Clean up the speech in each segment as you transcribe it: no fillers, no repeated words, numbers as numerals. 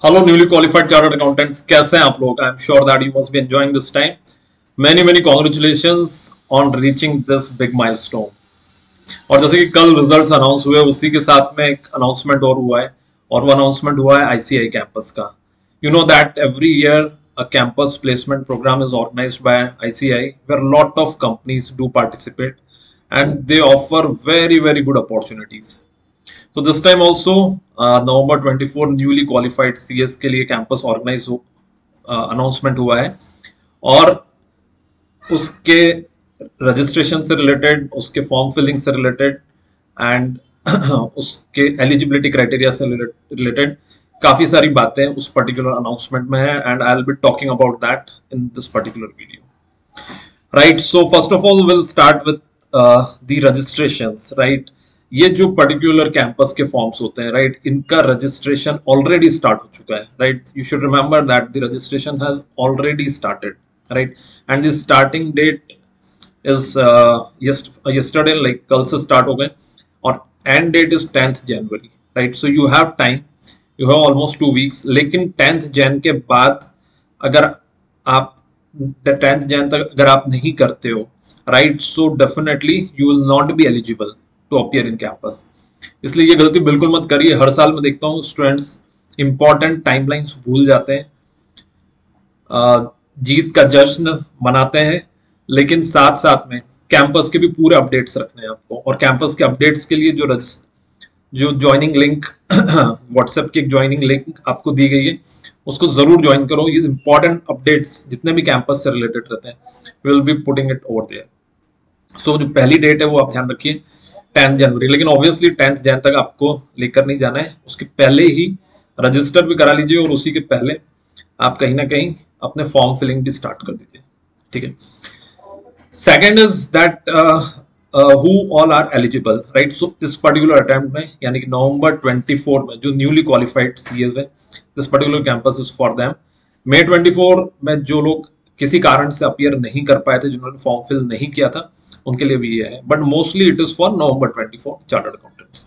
Hello, newly qualified chartered accountants. कैसे हैं आप लोग? I'm sure that you must be enjoying this time. Many congratulations on reaching this big milestone. और जैसे कि कल रिजल्ट्स अनाउंस हुए, उसी के साथ में एक अनाउंसमेंट और हुआ है, और वो अनाउंसमेंट हुआ है आईसीआई कैंपस का. You know that every year a campus placement program is organized by ICI, where a lot of companies do participate, and they offer very good opportunities. So this time also November 24 newly qualified CS के लिए campus organise announcement हुआ है, और उसके registration से related, उसके form filling से related and उसके एलिजिबिलिटी क्राइटेरिया से रिलेटेड काफी सारी बातें उस पर्टिकुलर अनाउंसमेंट में है, and I will be talking about that in this particular video. Right, so first of all will start with the registrations. Right, ये जो पर्टिकुलर कैंपस के फॉर्म्स होते हैं, राइट, इनका रजिस्ट्रेशन ऑलरेडी स्टार्ट हो चुका है. Right, you should remember that the registration has already started. Right, and the starting date is yesterday, like कल से स्टार्ट हो गए, और end date is 10th January. Right, so you have time, you have almost 2 weeks. लेकिन 10th जन के बाद अगर आप 10th जन तक अगर आप नहीं करते हो, right, so definitely you will not be eligible to appear in campus. इसलिए ये गलती बिल्कुल मत करिए. हर साल मैं देखता हूँ स्टूडेंट्स इंपॉर्टेंट टाइमलाइंस भूल जाते हैं, जीत का जश्न मनाते हैं, लेकिन साथ साथ में कैंपस के भी पूरे अपडेट्स रखने हैं आपको. और कैंपस के अपडेट्स के लिए जो ज्वाइनिंग लिंक व्हाट्सएप की एक ज्वाइनिंग लिंक आपको दी गई है, उसको जरूर ज्वाइन करो. ये इंपॉर्टेंट अपडेट्स जितने भी कैंपस से रिलेटेड रहते हैं, we will be putting it over there. So जो पहली डेट है वो आप ध्यान रखिए, 10 जनवरी. लेकिन ऑब्वियसली 10th जन तक आपको लेकर नहीं जाना है, उसके पहले ही रजिस्टर भी करा लीजिए, और उसी के पहले आप कहीं ना कहीं अपने फॉर्म फिलिंग भी स्टार्ट कर दीजिए. ठीक है. Second is that who all are eligible. Right, so इस पर्टिकुलर अटेम्प्ट में, यानी कि नवंबर 24 में जो न्यूली क्वालिफाइड सीएस है, this particular campus is for them. May 24 में जो लोग किसी कारण से अपीयर नहीं कर पाए थे, जिन्होंने फॉर्म फिल नहीं किया था, उनके लिए भी ये है, but mostly it is for November 24 chartered accountants.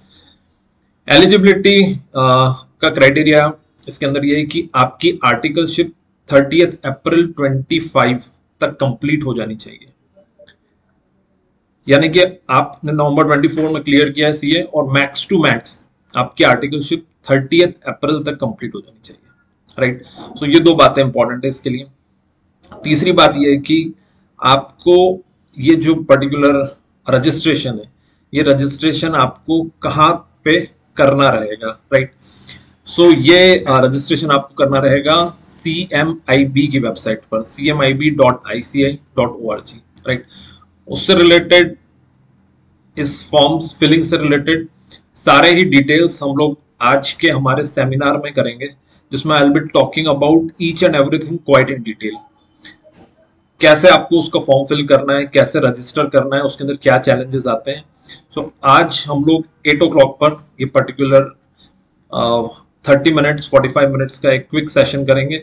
Eligibility का क्राइटेरिया इसके अंदर ये है कि आपकी आर्टिकलशिप 30th अप्रैल 25 तक कंप्लीट हो जानी चाहिए. यानी कि आपने नवंबर 24 में क्लियर किया है सीए, और मैक्स टू मैक्स आपकी आर्टिकलशिप 30th अप्रैल तक कंप्लीट हो जानी चाहिए. राइट, सो ये दो बातें इंपॉर्टेंट है इसके लिए. तीसरी बात ये है कि आपको ये जो पर्टिकुलर रजिस्ट्रेशन है, ये रजिस्ट्रेशन आपको कहाँ पे करना रहेगा. राइट, सो ये रजिस्ट्रेशन आपको करना रहेगा CMIB की वेबसाइट पर, cmib.ici.org. राइट, उससे रिलेटेड, इस फॉर्म्स फिलिंग से रिलेटेड सारे ही डिटेल्स हम लोग आज के हमारे सेमिनार में करेंगे, जिसमें I will be talking about each and everything quite in detail. कैसे आपको उसका फॉर्म फिल करना है, कैसे रजिस्टर करना है, उसके अंदर क्या चैलेंजेस आते हैं. सो आज हम लोग 8 o'clock पर ये पर्टिकुलर 30 मिनट्स 45 मिनट्स का एक क्विक सेशन करेंगे,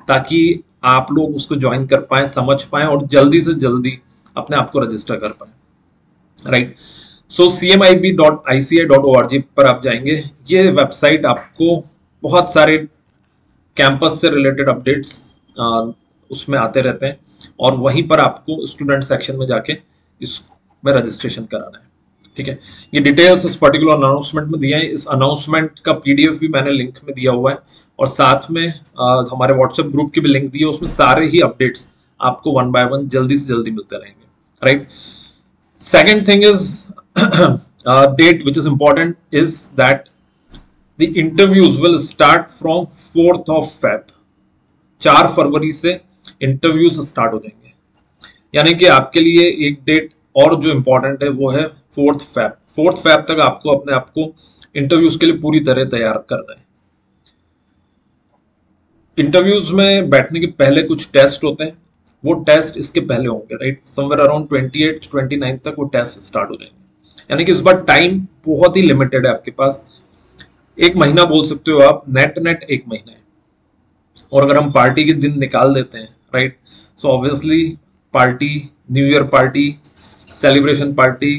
ताकि आप लोग उसको ज्वाइन कर पाए, समझ पाए, और जल्दी से जल्दी अपने आप को रजिस्टर कर पाए. राइट, सो cmib.ici.org पर आप जाएंगे. ये वेबसाइट आपको बहुत सारे कैंपस से रिलेटेड अपडेट्स उसमें आते रहते हैं, और वहीं पर आपको स्टूडेंट सेक्शन में जाके इसमें रजिस्ट्रेशन कराना है. ठीक है, ये डिटेल्स इस पर्टिकुलर अनाउंसमेंट में दिए हैं. इस अनाउंसमेंट का PDF भी मैंने लिंक में दिया हुआ है, और साथ में हमारे व्हाट्सएप ग्रुप की भी लिंक दी है, उसमें सारे ही अपडेट्स आपको 1 by 1 जल्दी से जल्दी मिलते रहेंगे. Right, second thing is date which is important is that the interviews will start from 4th of Feb. 4 फरवरी से इंटरव्यूज स्टार्ट हो जाएंगे. यानी कि आपके लिए एक डेट और जो इंपॉर्टेंट है वो है 4th Feb. 4th Feb तक आपको अपने आप को इंटरव्यूज के लिए पूरी तरह तैयार करना है. इंटरव्यूज में बैठने के पहले कुछ टेस्ट होते हैं, वो टेस्ट इसके पहले होंगे. राइट, समवेयर अराउंड 28 29 तक वो टेस्ट स्टार्ट हो जाएंगे. यानी कि इस बार टाइम बहुत ही लिमिटेड है आपके पास. 1 महीना बोल सकते हो आप, नेट 1 महीना है. और अगर हम पार्टी के दिन निकाल देते हैं, right, so obviously party, new year party, celebration party,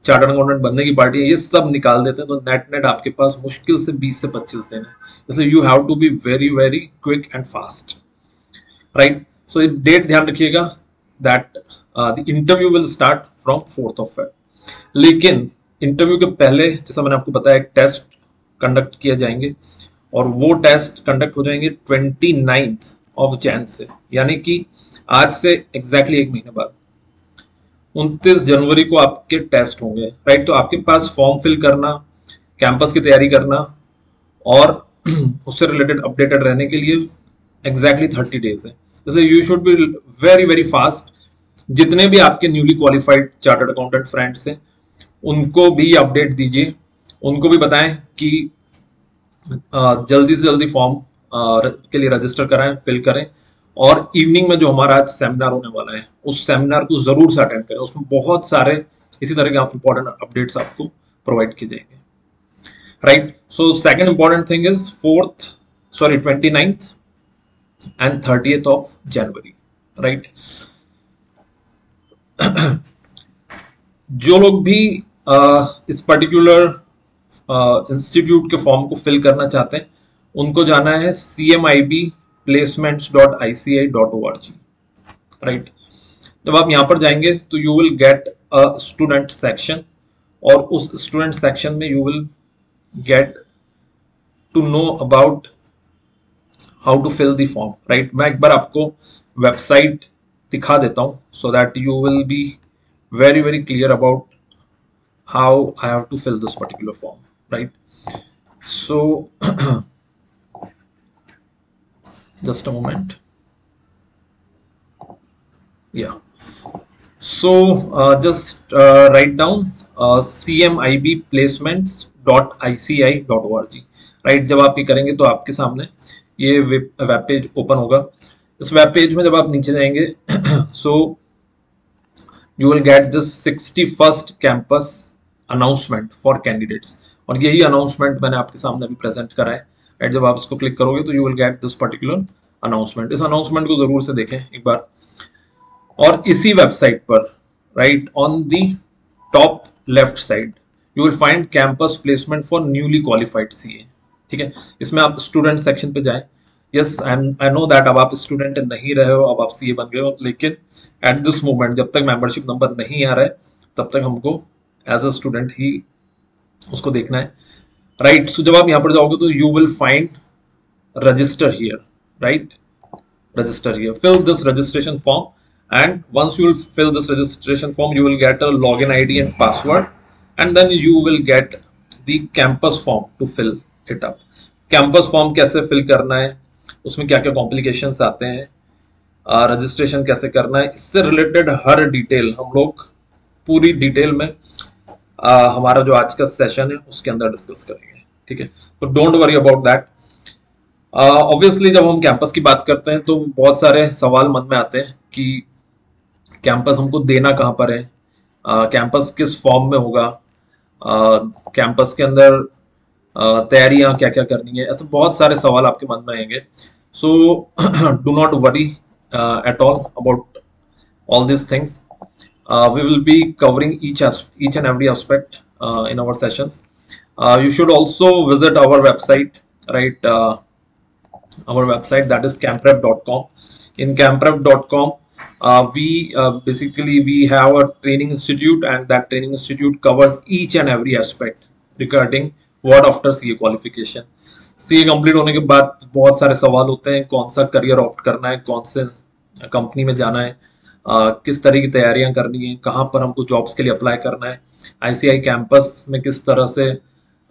chartered accountant बनने की पार्टी है, ये सब निकाल देते हैं, तो नेट आपके पास मुश्किल से 20 से 25 दिन है। इसलिए you have to be very very quick and fast, right. So एक डेट ध्यान रखिएगा that the interview will start from 4th of Feb। लेकिन इंटरव्यू के पहले जैसा मैंने आपको बताया एक टेस्ट कंडक्ट किए जाएंगे, और वो टेस्ट कंडक्ट हो जाएंगे 29th of Jan से, यानी कि आज से एग्जैक्टली एक महीने बाद 29 जनवरी को आपके टेस्ट होंगे, राइट। तो आपके पास फॉर्म फिल करना, कैंपस की तैयारी करना और उससे रिलेटेड अपडेटेड रहने के लिए एग्जैक्टली 30 डेज है। इसलिए you should be very very fast. जितने भी आपके newly qualified chartered accountant friends हैं उनको भी अपडेट दीजिए, उनको भी बताएं कि जल्दी से जल्दी फॉर्म के लिए रजिस्टर कराएं, फिल करें, और इवनिंग में जो हमारा आज सेमिनार होने वाला है उस सेमिनार को जरूर से अटेंड करें। उसमें बहुत सारे इसी तरह के इंपॉर्टेंट अपडेट्स आपको प्रोवाइड किए जाएंगे, right. So second important thing is 29th and 30th of January, right. जो लोग भी इस पर्टिकुलर इंस्टीट्यूट के फॉर्म को फिल करना चाहते हैं उनको जाना है cmibplacements.ici.org, राइट। जब आप यहाँ पर जाएंगे तो you will get a student section, और उस स्टूडेंट सेक्शन में you will get to know about how to fill the form, right. मैं एक बार आपको वेबसाइट दिखा देता हूँ so that you will be very very clear about how I have to fill this particular form, right? So just a moment. Yeah, so just write down cmibplacements.ici.org, right? जब आप ये करेंगे तो आपके सामने ये वेब पेज ओपन होगा। इस वेब पेज में जब आप नीचे जाएंगे so you will get this 61st campus announcement for candidates, और यही अनाउंसमेंट मैंने आपके सामने अभी प्रेजेंट करा है, राइट। जब आप इसको क्लिक करोगे तो you will get this particular announcement। इस अनाउंसमेंट को जरूर से देखें एक बार, और इसी वेबसाइट पर, right, on the top left side you will find campus placement for newly qualified CA, ठीक है। इसमें आप स्टूडेंट सेक्शन पे जाएं। यस, आई नो दैट अब आप स्टूडेंट नहीं रहे हो, अब आप सीए बन गए हो, लेकिन एट दिस मोमेंट जब तक मेंबरशिप नंबर नहीं आ रहा है तब तक हमको एज अ स्टूडेंट ही उसको देखना है, राइट। सो जब आप यहाँ पर जाओगे तो you will find register here, right, register here, fill this registration form, and once you will fill this registration form you will get a login ID and password, and then you will get the campus form to fill it up। campus form कैसे fill करना है, उसमें क्या क्या complications आते हैं, registration कैसे करना है, इससे रिलेटेड हर डिटेल हम लोग पूरी डिटेल में हमारा जो आज का सेशन है उसके अंदर डिस्कस करेंगे, ठीक है। तो don't worry about that. Obviously जब हम कैंपस की बात करते हैं तो बहुत सारे सवाल मन में आते हैं कि कैंपस हमको देना कहाँ पर है, कैंपस किस फॉर्म में होगा, कैंपस के अंदर तैयारियां क्या क्या करनी है, ऐसे बहुत सारे सवाल आपके मन में आएंगे। So do not worry at all about all this things. we will be covering each and every aspect in our sessions. You should also visit our website, right, our website, that is camprep.com. In camprep.com we have a training institute, and that training institute covers each and every aspect regarding what after CA qualification। CA complete होने के बाद बहुत सारे सवाल होते हैं, कौन सा करियर ऑप्ट करना है, कौन से कंपनी में जाना है, किस तरह की तैयारियां करनी है, कहाँ पर हमको जॉब्स के लिए अप्लाई करना है, आईसीआई कैंपस में किस तरह से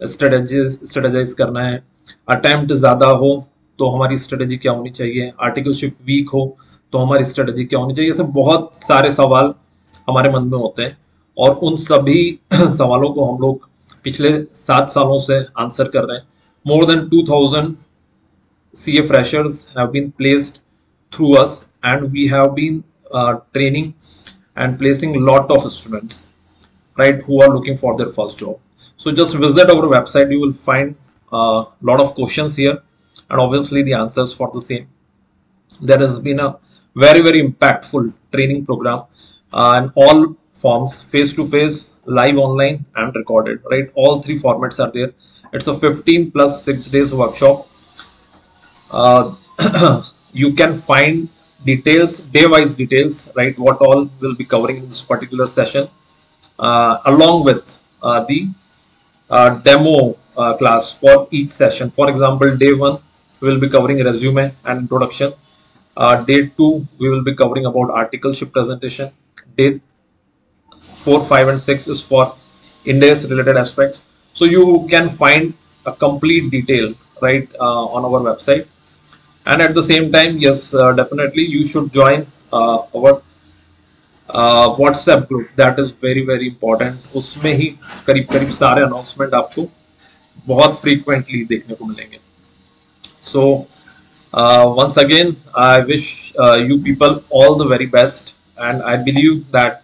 स्ट्रेटेजाइज करना है, अटेम्प्ट ज़्यादा हो तो हमारी स्ट्रेटेजी क्या होनी चाहिए, आर्टिकलशिप वीक हो तो हमारी स्ट्रेटेजी क्या होनी चाहिए। ऐसे बहुत सारे सवाल हमारे मन में होते हैं, और उन सभी सवालों को हम लोग पिछले 7 सालों से आंसर कर रहे हैं। More than 2000 CA freshers have been placed through us, and we have been training and placing lot of students, right, who are looking for their first job. So just visit our website, you will find a lot of questions here and obviously the answers for the same. There has been a very impactful training program, and all forms: face to face, live, online, and recorded, right? All three formats are there. It's a 15 plus 6 days workshop. uh, you can find details, day wise details, right? What all will be covering in this particular session, along with the demo class for each session. For example, day one we will be covering resume and introduction. Day two we will be covering about articleship presentation. Day 4, 5, and 6 is for index related aspects. So you can find a complete detail, right, on our website. And at the same time, yes, definitely you should join our WhatsApp group. That is very very important. उसमें ही करीब करीब सारे announcement आपको बहुत frequently देखने को मिलेंगे. So once again, I wish you people all the very best, and I believe that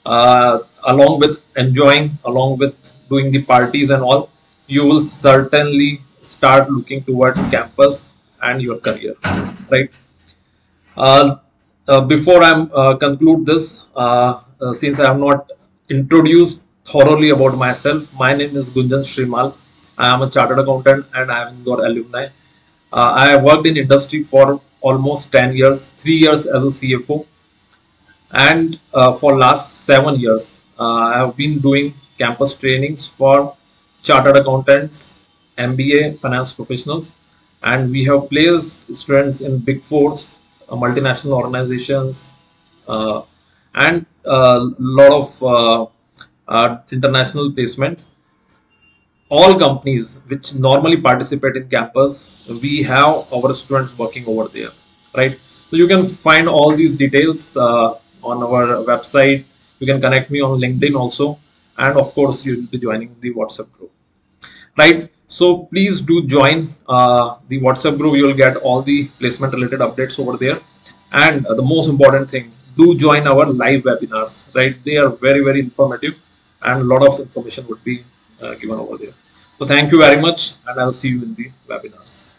along with enjoying, along with doing the parties and all, you will certainly start looking towards campus and your career, right? uh, Before I conclude this, since I have not introduced thoroughly about myself, my name is Gunjan Shrimal. I am a chartered accountant and I am Indore alumni. I have worked in industry for almost 10 years, 3 years as a CFO, and for last 7 years, I have been doing campus trainings for chartered accountants, MBA, finance professionals, and we have placed students in big fours, multinational organizations, and a lot of international placements. All companies which normally participate in campus, we have our students working over there, right? So you can find all these details on our website. You can connect me on LinkedIn also, and of course you will be joining the WhatsApp group, right? So please do join the WhatsApp group. You will get all the placement related updates over there, and the most important thing, do join our live webinars, right? They are very very informative, and a lot of information would be given over there. So thank you very much, and I'll see you in the webinars.